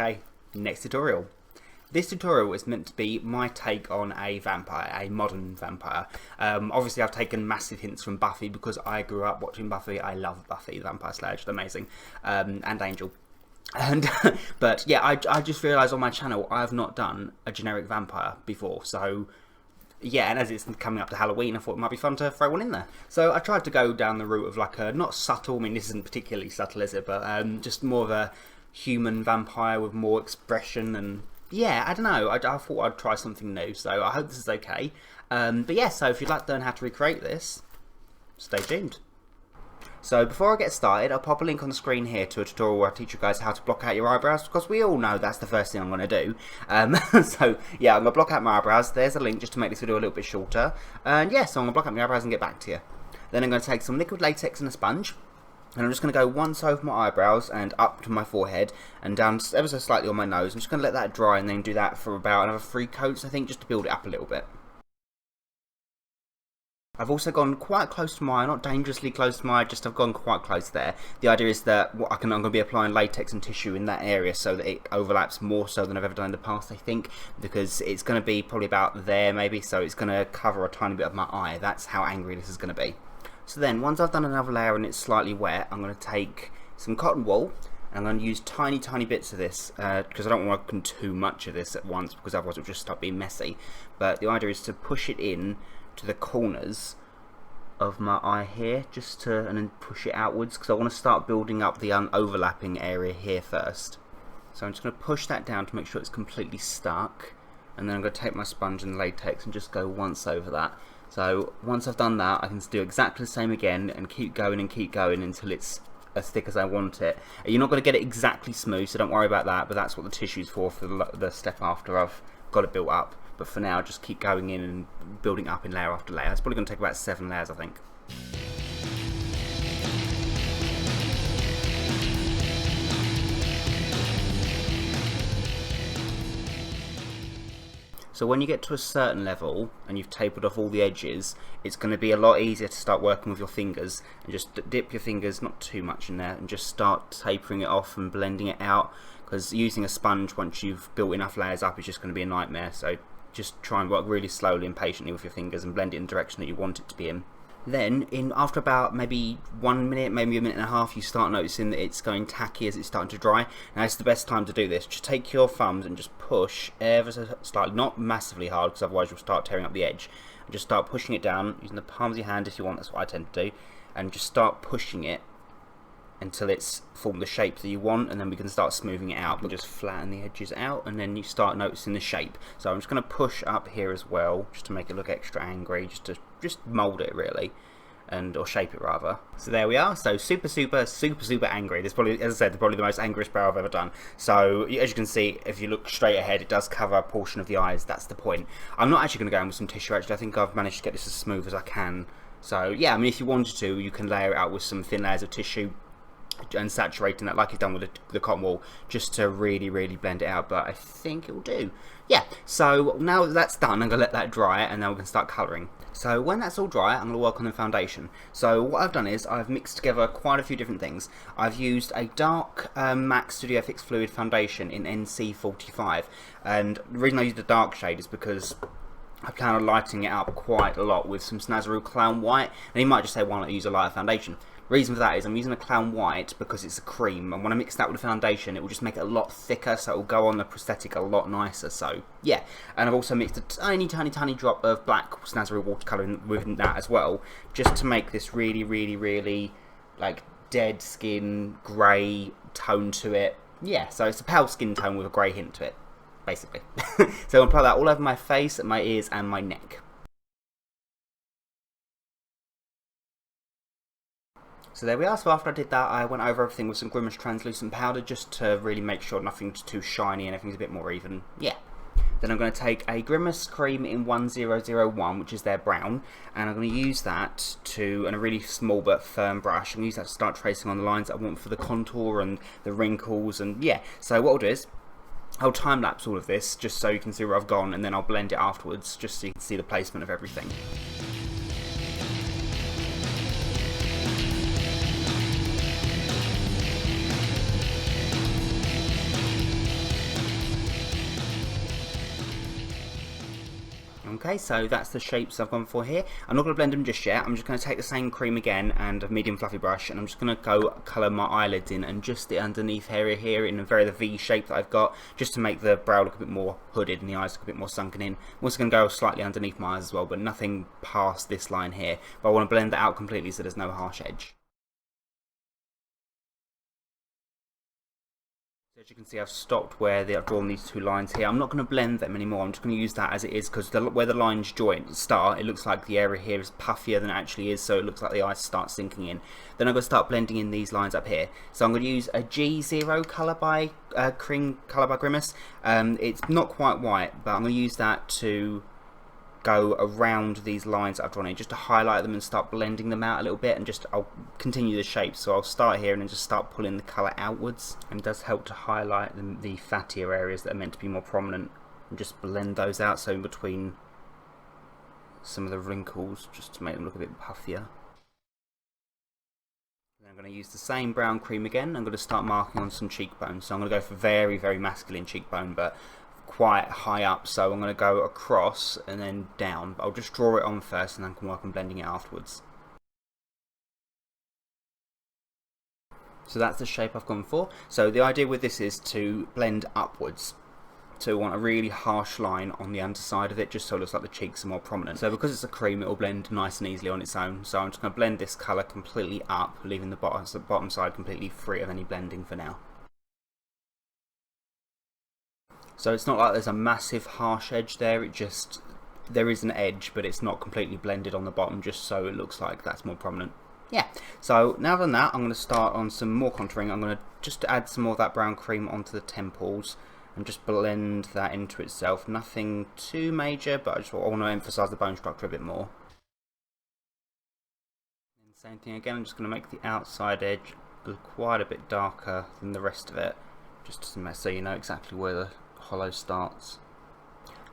Okay, next tutorial. This tutorial is meant to be my take on a vampire, a modern vampire. Obviously I've taken massive hints from Buffy because I grew up watching Buffy. I love Buffy the Vampire Slayer, she's amazing, and Angel. And but yeah, I just realised on my channel I have not done a generic vampire before, so yeah, and as it's coming up to Halloween, I thought it might be fun to throw one in there. So I tried to go down the route of like a, not subtle, I mean this isn't particularly subtle is it, but just more of a human vampire with more expression, and yeah, I don't know, I thought I'd try something new, so I hope this is okay. But yeah, so if you'd like to learn how to recreate this, stay tuned. So before I get started, I'll pop a link on the screen here to a tutorial where I teach you guys how to block out your eyebrows, because we all know that's the first thing I'm going to do. So yeah, I'm going to block out my eyebrows. There's a link just to make this video a little bit shorter. And yeah, so I'm going to block out my eyebrows and get back to you. Then I'm going to take some liquid latex and a sponge. And I'm just going to go once over my eyebrows and up to my forehead and down ever so slightly on my nose. I'm just going to let that dry and then do that for about another 3 coats, I think, just to build it up a little bit. I've also gone quite close to my eye, not dangerously close to my eye, just I've gone quite close there. The idea is that I'm going to be applying latex and tissue in that area so that it overlaps more so than I've ever done in the past, I think, because it's going to be probably about there maybe, so it's going to cover a tiny bit of my eye. That's how angry this is going to be. So then, once I've done another layer and it's slightly wet, I'm going to take some cotton wool and I'm going to use tiny bits of this because I don't want to do too much of this at once because otherwise it will just start being messy. But the idea is to push it in to the corners of my eye here, and then push it outwards because I want to start building up the overlapping area here first. So I'm just going to push that down to make sure it's completely stuck, and then I'm going to take my sponge and latex and just go once over that. So once I've done that, I can do exactly the same again and keep going until it's as thick as I want it. You're not going to get it exactly smooth, so don't worry about that, but that's what the tissue's for the step after I've got it built up. But for now, just keep going in and building up in layer after layer. It's probably going to take about 7 layers, I think. So when you get to a certain level and you've tapered off all the edges, it's going to be a lot easier to start working with your fingers and just dip your fingers, not too much in there, and just start tapering it off and blending it out, because using a sponge once you've built enough layers up is just going to be a nightmare. So just try and work really slowly and patiently with your fingers and blend it in the direction that you want it to be in. Then, after about maybe 1 minute, maybe a minute and a half, you start noticing that it's going tacky as it's starting to dry. Now, it's the best time to do this. Just take your thumbs and just push ever so slightly, not massively hard, because otherwise you'll start tearing up the edge. And just start pushing it down, using the palm of your hand if you want, that's what I tend to do. And just start pushing it until it's formed the shape that you want, and then we can start smoothing it out. We'll just flatten the edges out, and then you start noticing the shape. So I'm just going to push up here as well, just to make it look extra angry, just mould it really, or shape it rather. So there we are. So super angry. This probably, as I said, probably the most angriest brow I've ever done. So as you can see, if you look straight ahead, it does cover a portion of the eyes. That's the point. I'm not actually going to go in with some tissue. Actually, I think I've managed to get this as smooth as I can. So yeah, I mean, if you wanted to, you can layer it out with some thin layers of tissue and saturating that like you've done with the cotton wool, just to really blend it out, but I think it will do. Yeah, so now that that's done, I'm going to let that dry and then we can start colouring. So when that's all dry, I'm going to work on the foundation. So what I've done is I've mixed together quite a few different things. I've used a dark M.A.C Studio FX Fluid foundation in NC45, and the reason I used a dark shade is because I plan on lighting it up quite a lot with some Snazaroo Clown White, and you might just say, why not use a lighter foundation? The reason for that is I'm using a Clown White because it's a cream, and when I mix that with the foundation, it will just make it a lot thicker, so it will go on the prosthetic a lot nicer. So yeah, and I've also mixed a tiny drop of black Snazaroo watercolour within that as well, just to make this really like dead skin grey tone to it. Yeah, so it's a pale skin tone with a grey hint to it, basically. So I'm apply that all over my face, my ears, and my neck. So there we are. So after I did that, I went over everything with some Grimas translucent powder just to really make sure nothing's too shiny and everything's a bit more even. Yeah. Then I'm going to take a Grimas cream in 1001, which is their brown, and I'm going to use that and a really small but firm brush, and use that to start tracing on the lines that I want for the contour and the wrinkles, and yeah. So what I'll do is I'll time lapse all of this just so you can see where I've gone, and then I'll blend it afterwards just so you can see the placement of everything. Okay, so that's the shapes I've gone for here. I'm not going to blend them just yet. I'm just going to take the same cream again and a medium fluffy brush, and I'm just going to go colour my eyelids in and just the underneath area here in a very the V shape that I've got, just to make the brow look a bit more hooded and the eyes look a bit more sunken in. I'm also going to go slightly underneath my eyes as well, but nothing past this line here. But I want to blend that out completely so there's no harsh edge. As you can see, I've stopped where I've drawn these two lines here. I'm not going to blend them anymore. I'm just going to use that as it is, because where the lines start, it looks like the area here is puffier than it actually is, so it looks like the eyes start sinking in. Then I'm going to start blending in these lines up here. So I'm going to use a G0 colour by cream colour by Grimas. It's not quite white, but I'm going to use that to go around these lines that I've drawn in, just to highlight them and start blending them out a little bit, and I'll continue the shape. So I'll start here and then just start pulling the colour outwards, and it does help to highlight the fattier areas that are meant to be more prominent, and just blend those out, so in between some of the wrinkles, just to make them look a bit puffier. I'm going to use the same brown cream again. I'm going to start marking on some cheekbones. So I'm going to go for very, very masculine cheekbone, but quite high up, so I'm going to go across and then down. I'll just draw it on first and then I can work on blending it afterwards. So that's the shape I've gone for. So the idea with this is to blend upwards. So we want a really harsh line on the underside of it, just so it looks like the cheeks are more prominent. So because it's a cream, it will blend nice and easily on its own. So I'm just going to blend this colour completely up, leaving the bottom side completely free of any blending for now. So it's not like there's a massive harsh edge there, there is an edge, but it's not completely blended on the bottom, just so it looks like that's more prominent. Yeah, so now done that, I'm going to start on some more contouring. I'm going to just add some more of that brown cream onto the temples and just blend that into itself. Nothing too major, but I want to emphasise the bone structure a bit more. And same thing again, I'm just going to make the outside edge look quite a bit darker than the rest of it, just so you know exactly where the hollow starts.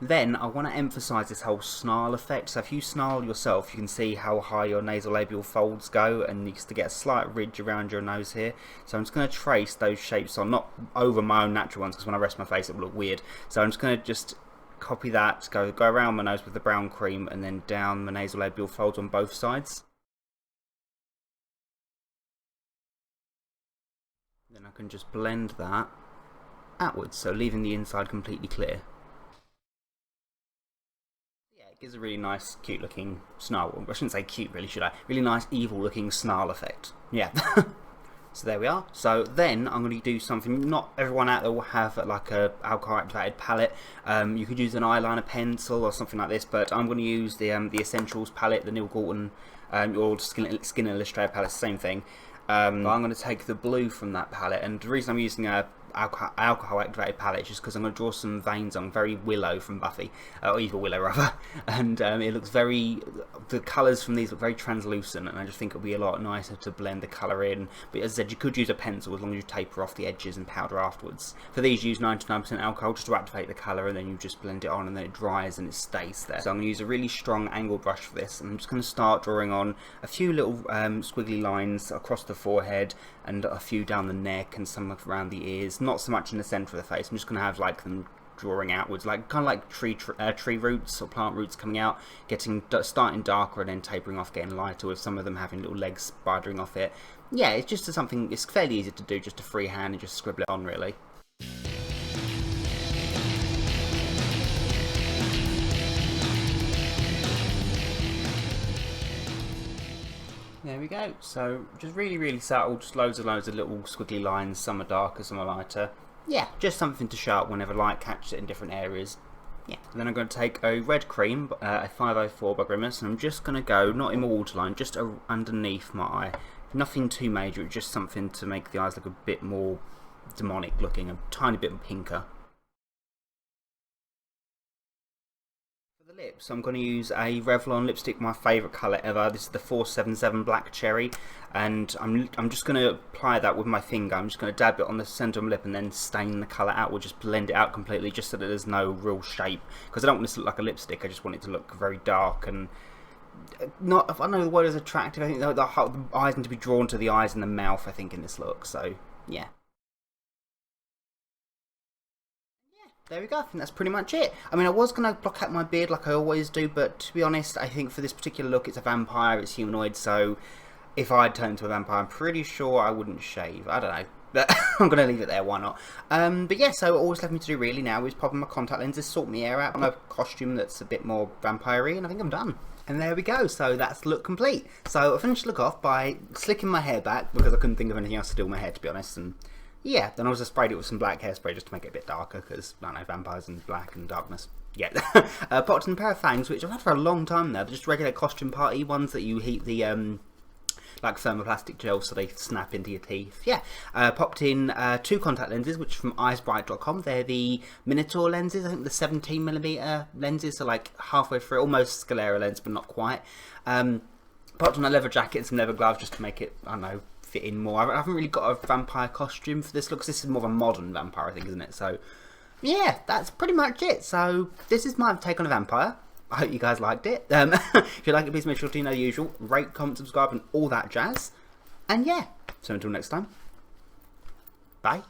Then I want to emphasise this whole snarl effect. So if you snarl yourself, you can see how high your nasolabial folds go, and you get a slight ridge around your nose here. So I'm just going to trace those shapes on, not over my own natural ones, because when I rest my face it will look weird. So I'm just going to copy that, go around my nose with the brown cream, and then down the nasolabial folds on both sides. Then I can just blend that outwards, so leaving the inside completely clear. Yeah, it gives a really nice, cute looking snarl. I shouldn't say cute really, should I? Really nice, evil looking snarl effect. Yeah. So there we are. So then I'm going to do something, not everyone out there will have like a alcohol activated palette. You could use an eyeliner pencil or something like this, but I'm going to use the Essentials palette, the Neil Gorton or Skin Illustrator palette, same thing. I'm going to take the blue from that palette, and the reason I'm using a alcohol activated palette is just because I'm going to draw some veins on, very Willow from Buffy, or Evil Willow rather, and it looks the colours from these look very translucent, and I just think it'll be a lot nicer to blend the colour in. But as I said, you could use a pencil as long as you taper off the edges and powder afterwards. For these, use 99% alcohol just to activate the colour, and then you just blend it on, and then it dries and it stays there. So I'm going to use a really strong angle brush for this, and I'm just going to start drawing on a few little squiggly lines across the forehead, and a few down the neck, and some around the ears. Not so much in the centre of the face. I'm just going to have like them drawing outwards, like kind of like tree roots or plant roots coming out, starting darker and then tapering off, getting lighter, with some of them having little legs spidering off it. Yeah, it's just something. It's fairly easy to do, just a freehand and just scribble it on, really. There we go. So just really subtle, just loads of little squiggly lines. Some are darker, some are lighter. Yeah, just something to show up whenever light catches it in different areas. Yeah. And then I'm going to take a red cream, a 504 by Grimas, and I'm just going to go, not in my waterline, just underneath my eye. Nothing too major, just something to make the eyes look a bit more demonic looking, a tiny bit pinker. Lips, I'm going to use a Revlon lipstick, my favourite colour ever. This is the 477 Black Cherry, and I'm just going to apply that with my finger. I'm just going to dab it on the centre of my lip and then stain the colour out. We'll just blend it out completely, just so that there's no real shape, because I don't want this to look like a lipstick. I just want it to look very dark and not, if I know the word is attractive. I think the eyes need to be drawn to the eyes and the mouth, I think, in this look. So yeah. there we go. I think that's pretty much it. I mean, I was going to block out my beard like I always do, but to be honest, I think for this particular look, it's a vampire, it's humanoid, so if I'd turned into a vampire, I'm pretty sure I wouldn't shave. I don't know. But I'm going to leave it there, why not? But yeah, so all it's left me to do really now is pop in my contact lenses, sort my hair out, my costume that's a bit more vampire-y, and I think I'm done. And there we go, so that's the look complete. So I finished the look off by slicking my hair back, because I couldn't think of anything else to do with my hair, to be honest, and yeah, then I also sprayed it with some black hairspray just to make it a bit darker, because, I don't know, vampires and black and darkness. Yeah. Popped in a pair of fangs, which I've had for a long time now. They're just regular costume party ones that you heat the, like thermoplastic gel so they snap into your teeth. Yeah. Popped in 2 contact lenses, which are from eyesbright.com. They're the Minotaur lenses, I think the 17mm lenses, so like halfway through, almost sclera lens, but not quite. Popped on a leather jacket and some leather gloves just to make it, I don't know, fit in more. I haven't really got a vampire costume for this look, because this is more of a modern vampire, I think, isn't it? So, yeah, that's pretty much it. So, this is my take on a vampire. I hope you guys liked it. If you like it, please make sure to, you know the usual, rate, comment, subscribe, and all that jazz. And yeah, so until next time, bye.